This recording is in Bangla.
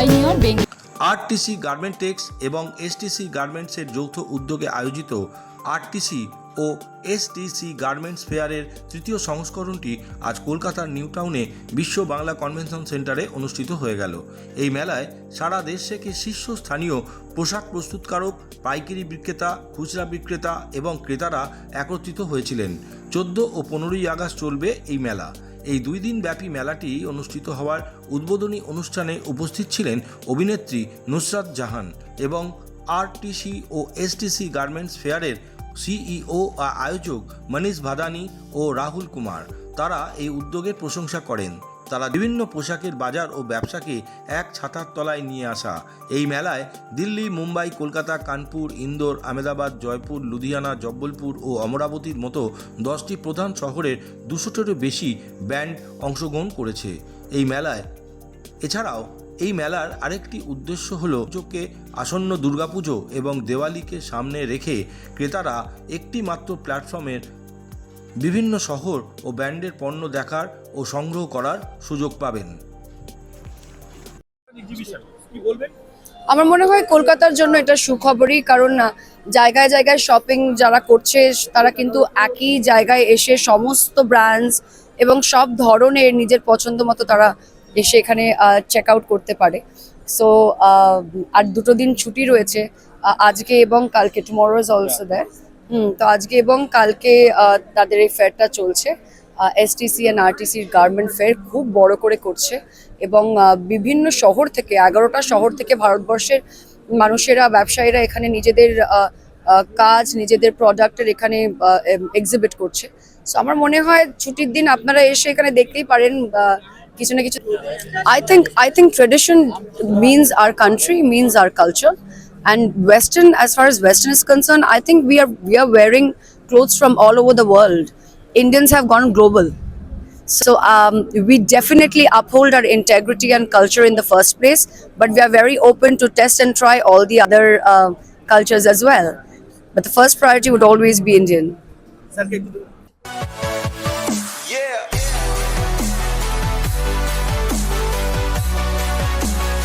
পাইনিয়র বেঙ্গল। আরটিসি গার্মেন্টেক্স এবং এসটিসি গার্মেন্টসের যৌথ উদ্যোগে আয়োজিত আরটিসি ও এসটিসি গার্মেন্টস ফেয়ারের তৃতীয় সংস্করণটি আজ কলকাতার নিউ টাউনে বিশ্ব বাংলা কনভেনশন সেন্টারে অনুষ্ঠিত হয়ে গেল। এই মেলায় সারা দেশ থেকে শীর্ষস্থানীয় পোশাক প্রস্তুতকারক, পাইকারি বিক্রেতা, খুচরা বিক্রেতা এবং ক্রেতারা একত্রিত হয়েছিলেন। 14 ও 15ই আগস্ট চলবে এই মেলা। এই 2 দিন ব্যাপী মেলাটি অনুষ্ঠিত হওয়ার উদ্বোধনী অনুষ্ঠানে উপস্থিত ছিলেন অভিনেত্রী নুসরাত জাহান এবং আরটিসি ও এসটিসি গার্মেন্টস ফেয়ারের সিইও আয়োজক মনীষ ভাদানি ও রাহুল কুমার। তারা এই উদ্যোগের প্রশংসা করেন। তারা বিভিন্ন পোশাকের বাজার ও ব্যবসাকে এক ছাতার তলায় নিয়ে আসা এই মেলায় দিল্লি, মুম্বাই, কলকাতা, কানপুর, ইন্দোর, আহমেদাবাদ, জয়পুর, লুধিয়ানা, জব্বলপুর ও অমরাবতীর মতো 10টি প্রধান শহরের 200টিরও বেশি ব্যান্ড অংশগ্রহণ করেছে এই মেলায়। এছাড়াও এই মেলার আরেকটি উদ্দেশ্য হল পুজোকে আসন্ন দুর্গাপুজো এবং দেওয়ালিকে সামনে রেখে ক্রেতারা একটি মাত্র প্ল্যাটফর্মের বিভিন্ন শহর ও ব্র্যান্ডের পণ্য দেখার ও সংগ্রহ করার সুযোগ পাবেন। আমার মনে হয় কলকাতার জন্য এটা সুখবরই, কারণ জায়গায় জায়গায় শপিং যারা করছে তারা কিন্তু একই জায়গায় এসে সমস্ত ব্র্যান্ডস এবং সব ধরনের নিজের পছন্দ মতো তারা এসে এখানে চেক আউট করতে পারে। সো আর 2 দিন ছুটি রয়েছে, আজকে এবং কালকে। Tomorrow is also there. তো আজকে এবং কালকে তাদের এই ফেয়ারটা চলছে। এসটিসি অ্যান্ড আরটিসির গার্মেন্ট ফেয়ার খুব বড় করে করছে এবং বিভিন্ন শহর থেকে 11টা শহর থেকে ভারতবর্ষের মানুষেরা, ব্যবসায়ীরা এখানে নিজেদের কাজ, নিজেদের প্রোডাক্টের এখানে এক্সিবিট করছে। সো আমার মনে হয় ছুটির দিন আপনারা এসে এখানে দেখতেই পারেন কিছু না কিছু। I think tradition means our country, means our culture, and Western, as far as Western is concerned, I think we are wearing clothes from all over the world. Indians have gone global, so we definitely uphold our integrity and culture in the first place, but we are very open to test and try all the other cultures as well. But the first priority would always be Indian.